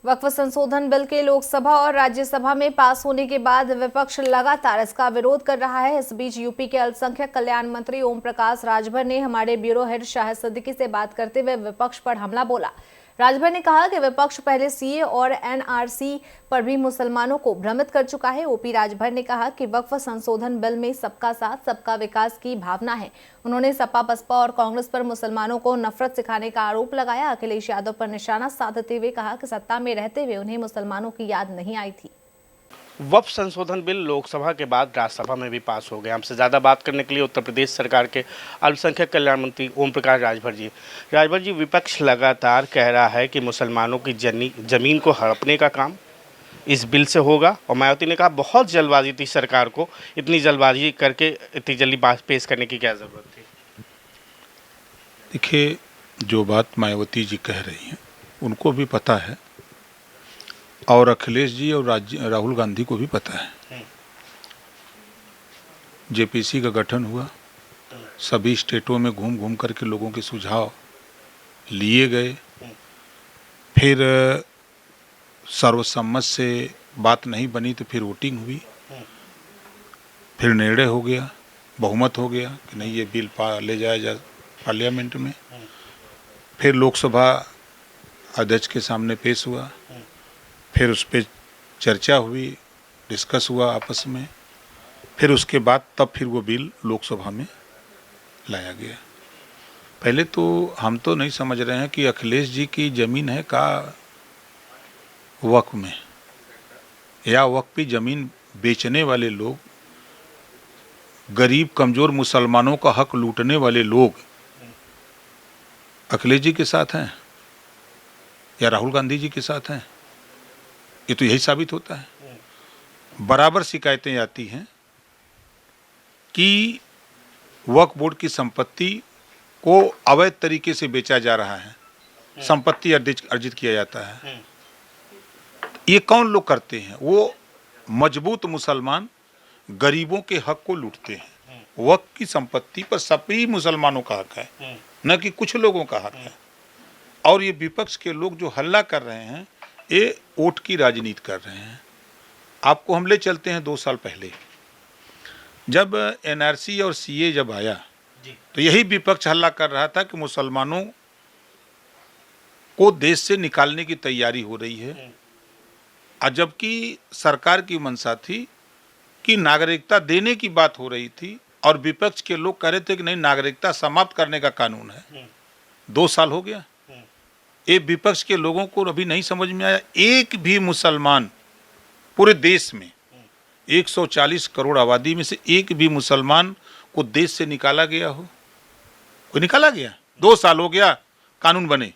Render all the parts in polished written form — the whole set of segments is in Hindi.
वक्फ संशोधन बिल के लोकसभा और राज्यसभा में पास होने के बाद विपक्ष लगातार इसका विरोध कर रहा है। इस बीच यूपी के अल्पसंख्यक कल्याण मंत्री ओम प्रकाश राजभर ने हमारे ब्यूरो हेड शाहिद सिद्दीकी से बात करते हुए विपक्ष पर हमला बोला। राजभर ने कहा कि विपक्ष पहले सीए और एनआरसी पर भी मुसलमानों को भ्रमित कर चुका है। ओपी राजभर ने कहा कि वक्फ संशोधन बिल में सबका साथ सबका विकास की भावना है। उन्होंने सपा बसपा और कांग्रेस पर मुसलमानों को नफरत सिखाने का आरोप लगाया। अखिलेश यादव पर निशाना साधते हुए कहा कि सत्ता में रहते हुए उन्हें मुसलमानों की याद नहीं आई थी। वक्फ संशोधन बिल लोकसभा के बाद राज्यसभा में भी पास हो गया। हमसे ज़्यादा बात करने के लिए उत्तर प्रदेश सरकार के अल्पसंख्यक कल्याण मंत्री ओम प्रकाश राजभर जी, विपक्ष लगातार कह रहा है कि मुसलमानों की ज़मीन को हड़पने का काम इस बिल से होगा। और मायावती ने कहा बहुत जल्दबाजी थी सरकार को, इतनी जल्दबाजी करके इतनी जल्दी बात पेश करने की क्या ज़रूरत थी। देखिए, जो बात मायावती जी कह रही हैं उनको भी पता है और अखिलेश जी और राहुल गांधी को भी पता है। जेपीसी का गठन हुआ, सभी स्टेटों में घूम घूम करके लोगों के सुझाव लिए गए, फिर सर्वसम्मत से बात नहीं बनी तो फिर वोटिंग हुई, फिर निर्णय हो गया, बहुमत हो गया कि नहीं ये बिल ले जाया जाए पार्लियामेंट में। फिर लोकसभा अध्यक्ष के सामने पेश हुआ, फिर उस पर चर्चा हुई, डिस्कस हुआ आपस में, फिर उसके बाद तब फिर वो बिल लोकसभा में लाया गया। पहले तो हम तो नहीं समझ रहे हैं कि अखिलेश जी की ज़मीन है का वक्फ में, या वक्फ की ज़मीन बेचने वाले लोग, गरीब कमज़ोर मुसलमानों का हक लूटने वाले लोग अखिलेश जी के साथ हैं या राहुल गांधी जी के साथ हैं। ये तो यही साबित होता है। बराबर शिकायतें आती हैं कि वक्फ बोर्ड की संपत्ति को अवैध तरीके से बेचा जा रहा है, संपत्ति अर्जित किया जाता है। ये कौन लोग करते हैं? वो मजबूत मुसलमान गरीबों के हक को लूटते हैं। वक्फ की संपत्ति पर सभी मुसलमानों का हक है, न कि कुछ लोगों का हक है। और ये विपक्ष के लोग जो हल्ला कर रहे हैं, ये वोट की राजनीति कर रहे हैं। आपको हम ले चलते हैं 2 साल पहले, जब एनआरसी और सीए जब आया तो यही विपक्ष हल्ला कर रहा था कि मुसलमानों को देश से निकालने की तैयारी हो रही है, और जबकि सरकार की मंशा थी कि नागरिकता देने की बात हो रही थी और विपक्ष के लोग कह रहे थे कि नहीं, नागरिकता समाप्त करने का कानून है। 2 साल हो गया, ये विपक्ष के लोगों को अभी नहीं समझ में आया। एक भी मुसलमान पूरे देश में 140 करोड़ आबादी में से एक भी मुसलमान को देश से निकाला गया हो? कोई निकाला गया? 2 साल हो गया कानून बने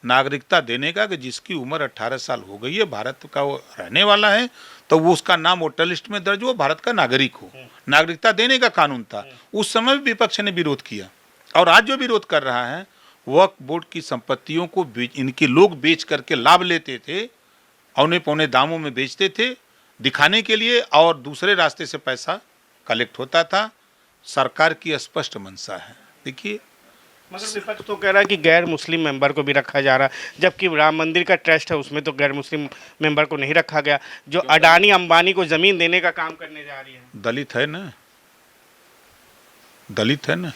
नागरिकता देने का कि जिसकी उम्र 18 साल हो गई है, भारत का वो रहने वाला है, तो वो उसका नाम वोटर लिस्ट में दर्ज हो, भारत का नागरिक हो। नागरिकता देने का कानून था। उस समय भी विपक्ष ने विरोध किया, और आज जो विरोध कर रहा है, वक्फ बोर्ड की संपत्तियों को इनके लोग बेच करके लाभ लेते थे, औने पौने दामों में बेचते थे दिखाने के लिए, और दूसरे रास्ते से पैसा कलेक्ट होता था। सरकार की स्पष्ट मंशा है। देखिए, मगर विपक्ष तो कह रहा है कि गैर मुस्लिम मेंबर को भी रखा जा रहा है, जबकि राम मंदिर का ट्रस्ट है उसमें तो गैर मुस्लिम मेंबर को नहीं रखा गया, जो अडानी अंबानी को जमीन देने का काम करने जा रही है। दलित है ना, दलित है ना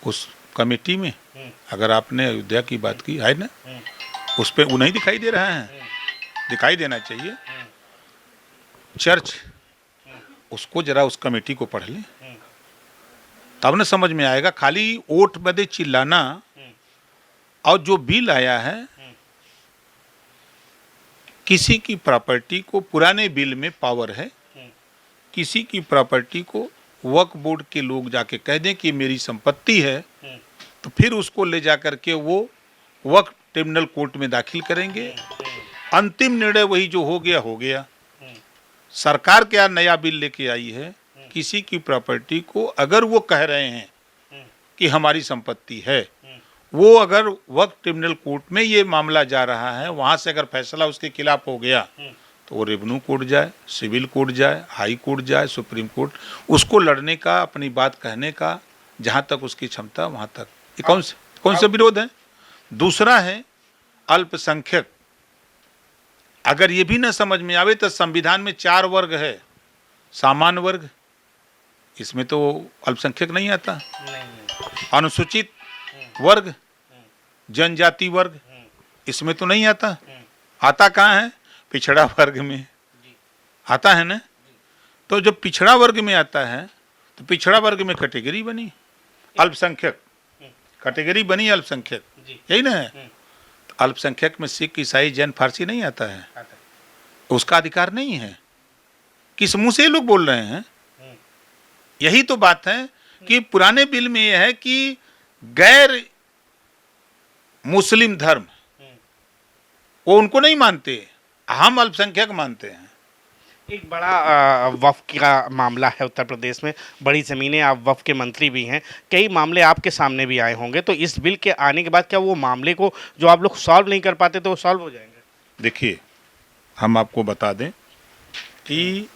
उस कमेटी में। अगर आपने अयोध्या की बात की है ना, उस पर वो नहीं दिखाई दे रहा है, दिखाई देना चाहिए। चर्च, उसको जरा उस कमेटी को पढ़ लें, तब न समझ में आएगा। खाली वोट बदे चिल्लाना। और जो बिल आया है, किसी की प्रॉपर्टी को, पुराने बिल में पावर है, किसी की प्रॉपर्टी को वक्फ बोर्ड के लोग जाके कह दें कि मेरी संपत्ति है, तो फिर उसको ले जाकर के वो वक्फ ट्रिब्यूनल कोर्ट में दाखिल करेंगे। अंतिम निर्णय वही जो हो गया हो गया। सरकार क्या नया बिल लेके आई है? किसी की प्रॉपर्टी को अगर वो कह रहे हैं कि हमारी संपत्ति है, वो अगर वक्फ ट्रिब्यूनल कोर्ट में ये मामला जा रहा है, वहाँ से अगर फैसला उसके खिलाफ हो गया, तो वो रेवेन्यू कोर्ट जाए, सिविल कोर्ट जाए, हाई कोर्ट जाए, सुप्रीम कोर्ट, उसको लड़ने का, अपनी बात कहने का जहाँ तक उसकी क्षमता वहाँ तक। ये कौन सा विरोध है? दूसरा है अल्पसंख्यक अगर ये भी न समझ में आवे तो संविधान में 4 वर्ग है। सामान्य वर्ग, इसमें तो अल्पसंख्यक नहीं आता। अनुसूचित वर्ग, जनजाति वर्ग, इसमें तो नहीं आता। आता कहाँ है? पिछड़ा वर्ग में आता है ना। तो जब पिछड़ा वर्ग में आता है तो पिछड़ा वर्ग में कैटेगरी बनी अल्पसंख्यक, कैटेगरी बनी अल्पसंख्यक, यही ना है। तो अल्पसंख्यक में सिख, ईसाई, जैन, फारसी नहीं आता है, उसका अधिकार नहीं है। किस मुंह से ये लोग बोल रहे हैं? यही तो बात है कि पुराने बिल में यह है कि गैर मुस्लिम धर्म वो उनको नहीं मानते, हम अल्पसंख्यक मानते हैं। एक बड़ा वक्फ का मामला है उत्तर प्रदेश में, बड़ी ज़मीनें, आप वक्फ के मंत्री भी हैं, कई मामले आपके सामने भी आए होंगे। तो इस बिल के आने के बाद क्या वो मामले को जो आप लोग सॉल्व नहीं कर पाते तो वो सॉल्व हो जाएंगे? देखिए, हम आपको बता दें कि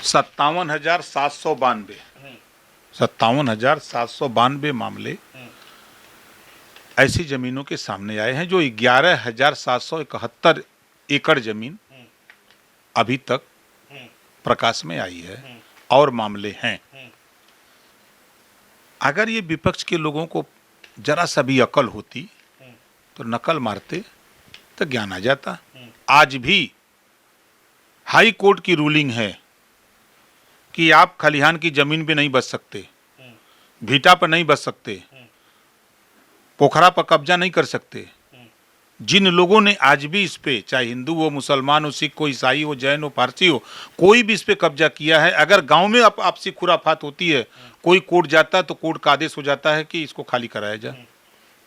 57,792 मामले ऐसी जमीनों के सामने आए हैं जो 11,771 एकड़ जमीन अभी तक प्रकाश में आई है और मामले हैं। अगर ये विपक्ष के लोगों को जरा सा भी अकल होती तो नकल मारते तो ज्ञान आ जाता। आज भी हाई कोर्ट की रूलिंग है कि आप खलिहान की जमीन पे नहीं बच सकते, भीटा पर नहीं बच सकते, पोखरा पर कब्जा नहीं कर सकते। जिन लोगों ने आज भी इस पे, चाहे हिंदू हो, मुसलमान हो, सिख हो, ईसाई हो, जैन हो, पारसी हो, कोई भी इस पे कब्जा किया है, अगर गांव में आपसी खुराफात होती है, कोई कोर्ट जाता है तो कोर्ट का आदेश हो जाता है कि इसको खाली कराया जाए,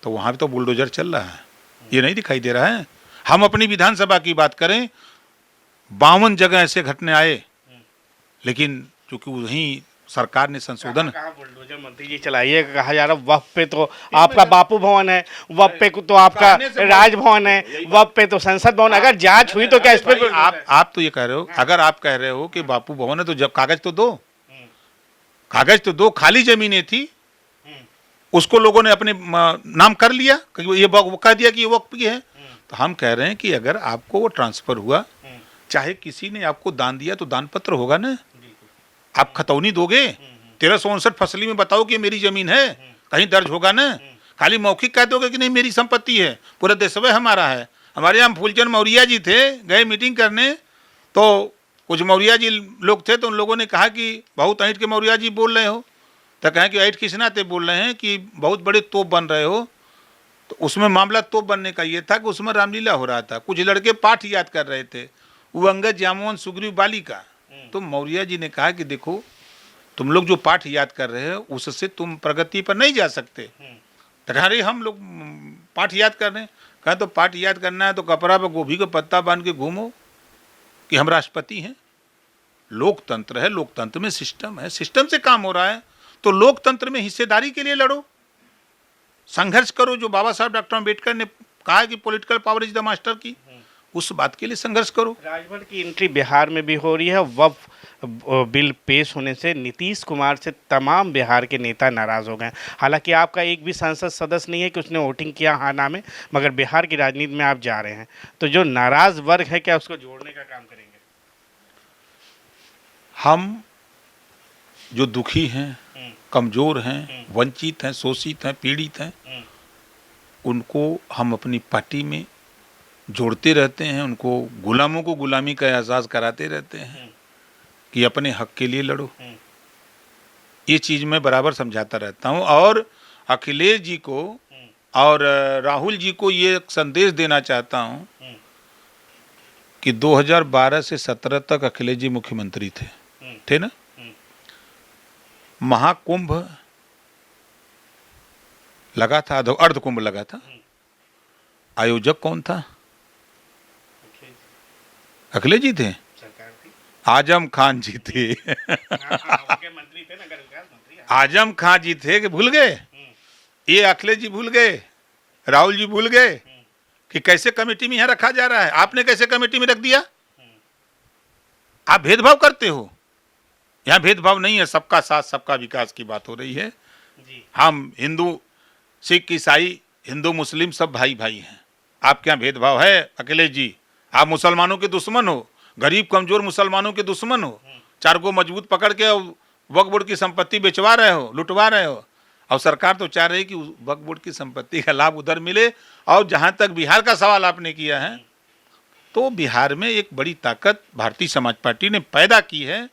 तो वहां भी तो बुलडोजर चल रहा है। ये नहीं दिखाई दे रहा है। हम अपनी विधानसभा की बात करें, 52 जगह ऐसे घटने आए, लेकिन चूंकि वहीं सरकार ने संशोधन, बुलडोजर मंत्री जी चलाइए, कहा जा रहा वक्फ पे तो आपका बापू भवन है, वक्फ पे तो आपका राजभवन है, वक्फ पे तो संसद भवन। अगर जांच हुई तो क्या इस पे आप तो ये कह रहे हो, अगर आप कह रहे हो कि बापू भवन है तो जब कागज तो दो, कागज तो दो। खाली जमीनें थी, उसको लोगों ने अपने नाम कर लिया, ये कह दिया कि ये वक्फ की है। तो हम कह रहे हैं कि अगर आपको वो ट्रांसफर हुआ, चाहे किसी ने आपको दान दिया तो दान पत्र होगा ना, आप खतौनी दोगे। 1359 फसली में बताओ कि मेरी जमीन है, कहीं दर्ज होगा ना। खाली मौखिक कह दोगे कि नहीं मेरी संपत्ति है, पूरा देशवे हमारा है। हमारे यहाँ फूलचंद मौर्य जी थे, गए मीटिंग करने, तो कुछ मौर्य जी लोग थे, तो उन लोगों ने कहा कि बहुत ऐंठ के मौर्य जी बोल रहे हो। तो कहें कि ऐंठ किस नाते बोल रहे हैं कि बहुत बड़े तोप बन रहे हो। तो उसमें मामला तोप बनने का ये था कि उसमें रामलीला हो रहा था, कुछ लड़के पाठ याद कर रहे थे, वो अंगद, जामवंत, सुग्रीव, बाली का। तो मौर्य जी ने कहा कि देखो, तुम लोग जो पाठ याद कर रहे हो उससे तुम प्रगति पर नहीं जा सकते। तो कहा, अरे हम लोग पाठ याद कर रहे हैं। कहा, तो पाठ याद करना है तो कपड़ा पर गोभी का पत्ता बांध के घूमो कि हम राष्ट्रपति हैं। लोकतंत्र है, लोकतंत्र में सिस्टम है, सिस्टम से काम हो रहा है, तो लोकतंत्र में हिस्सेदारी के लिए लड़ो, संघर्ष करो। जो बाबा साहब डॉक्टर अम्बेडकर ने कहा कि political power is the master की, उस बात के लिए संघर्ष करो। राजभर की एंट्री बिहार में भी हो रही है। वक्फ बिल पेश होने से नीतीश कुमार से तमाम बिहार के नेता नाराज हो गए। हालांकि आपका एक भी संसद सदस्य नहीं है कि उसने वोटिंग किया हाँ ना में, मगर बिहार की राजनीति में आप जा रहे हैं, तो जो नाराज वर्ग है क्या उसको जोड़ने का काम करेंगे? हम जो दुखी हैं, कमजोर हैं, वंचित हैं, शोषित हैं, पीड़ित हैं, उनको हम अपनी पार्टी में जोड़ते रहते हैं। उनको गुलामों को गुलामी का एहसास कराते रहते हैं कि अपने हक के लिए लड़ो। ये चीज़ मैं बराबर समझाता रहता हूँ। और अखिलेश जी को और राहुल जी को ये संदेश देना चाहता हूँ कि 2012 से 17 तक अखिलेश जी मुख्यमंत्री थे ना। महाकुंभ लगा था, अर्ध कुंभ लगा था, आयोजक कौन था? अखिलेश जी थे, आजम खान जी थे। आजम खान जी थे कि भूल गए? ये अखिलेश जी भूल गए, राहुल जी भूल गए कि कैसे कमेटी में यहाँ रखा जा रहा है। आपने कैसे कमेटी में रख दिया? आप भेदभाव करते हो। यहाँ भेदभाव नहीं है, सबका साथ सबका विकास की बात हो रही है। हम हिंदू, सिख, ईसाई, हिंदू मुस्लिम सब भाई भाई हैं। आपके यहाँ भेदभाव है अखिलेश जी? आप मुसलमानों के दुश्मन हो, गरीब कमजोर मुसलमानों के दुश्मन हो, चार को मजबूत पकड़ के वक्फ बोर्ड की संपत्ति बेचवा रहे हो, लुटवा रहे हो। और सरकार तो चाह रही है कि वक्फ बोर्ड की संपत्ति का लाभ उधर मिले। और जहां तक बिहार का सवाल आपने किया है, तो बिहार में एक बड़ी ताकत भारतीय समाज पार्टी ने पैदा की है।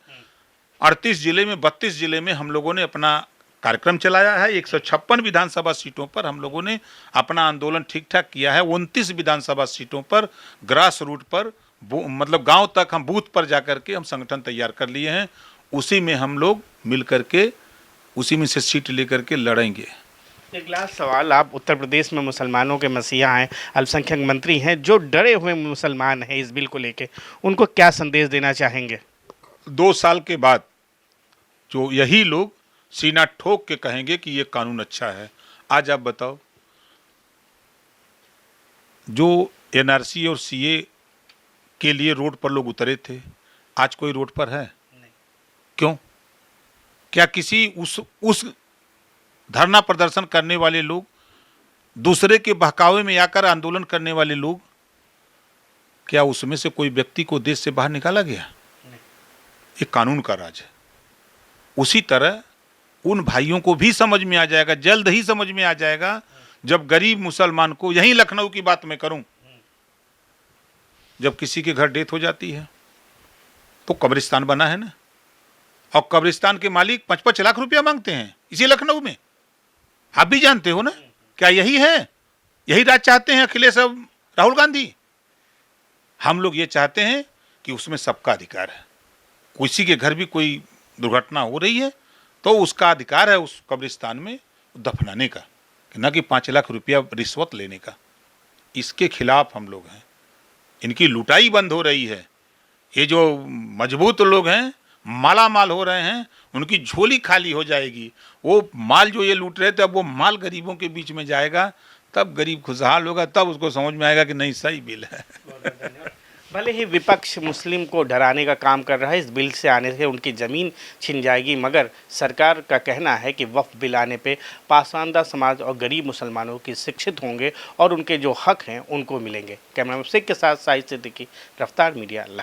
38 जिले में 32 जिले में हम लोगों ने अपना कार्यक्रम चलाया है। 156 विधानसभा सीटों पर हम लोगों ने अपना आंदोलन ठीक ठाक किया है। 29 विधानसभा सीटों पर ग्रास रूट पर मतलब गांव तक हम बूथ पर जाकर के हम संगठन तैयार कर लिए हैं। उसी में हम लोग मिल करके उसी में से सीट लेकर के लड़ेंगे। एक लास्ट सवाल, आप उत्तर प्रदेश में मुसलमानों के मसीहा हैं, अल्पसंख्यक मंत्री हैं, जो डरे हुए मुसलमान हैं इस बिल को लेके, उनको क्या संदेश देना चाहेंगे? 2 साल के बाद जो यही लोग सीना ठोक के कहेंगे कि ये कानून अच्छा है। आज आप बताओ, जो एनआरसी और सीए के लिए रोड पर लोग उतरे थे, आज कोई रोड पर है? नहीं। क्यों? क्या किसी उस धरना प्रदर्शन करने वाले लोग, दूसरे के बहकावे में आकर आंदोलन करने वाले लोग, क्या उसमें से कोई व्यक्ति को देश से बाहर निकाला गया? नहीं। ये कानून का राज है। उसी तरह उन भाइयों को भी समझ में आ जाएगा, जल्द ही समझ में आ जाएगा, जब गरीब मुसलमान को, यहीं लखनऊ की बात मैं करूं, जब किसी के घर डेथ हो जाती है तो कब्रिस्तान बना है ना, और कब्रिस्तान के मालिक 5-5 लाख रुपया मांगते हैं इसी लखनऊ में। आप भी जानते हो ना, क्या यही है? यही राज चाहते हैं अखिलेश और राहुल गांधी? हम लोग ये चाहते हैं कि उसमें सबका अधिकार है। किसी के घर भी कोई दुर्घटना हो रही है तो उसका अधिकार है उस कब्रिस्तान में दफनाने का, न कि 5 लाख रुपया रिश्वत लेने का। इसके खिलाफ हम लोग हैं। इनकी लुटाई बंद हो रही है। ये जो मजबूत लोग हैं, माला माल हो रहे हैं, उनकी झोली खाली हो जाएगी। वो माल जो ये लूट रहे थे, अब वो माल गरीबों के बीच में जाएगा, तब गरीब खुशहाल होगा, तब उसको समझ में आएगा कि नहीं, सही बिल है। भले ही विपक्ष मुस्लिम को डराने का काम कर रहा है, इस बिल से आने से उनकी ज़मीन छिन जाएगी, मगर सरकार का कहना है कि वक्फ बिल आने पे पासमानदा समाज और गरीब मुसलमानों की शिक्षित होंगे और उनके जो हक हैं उनको मिलेंगे। कैमरा मैन सिख के साथ साहित्य सिद्दीकी, रफ्तार मीडिया।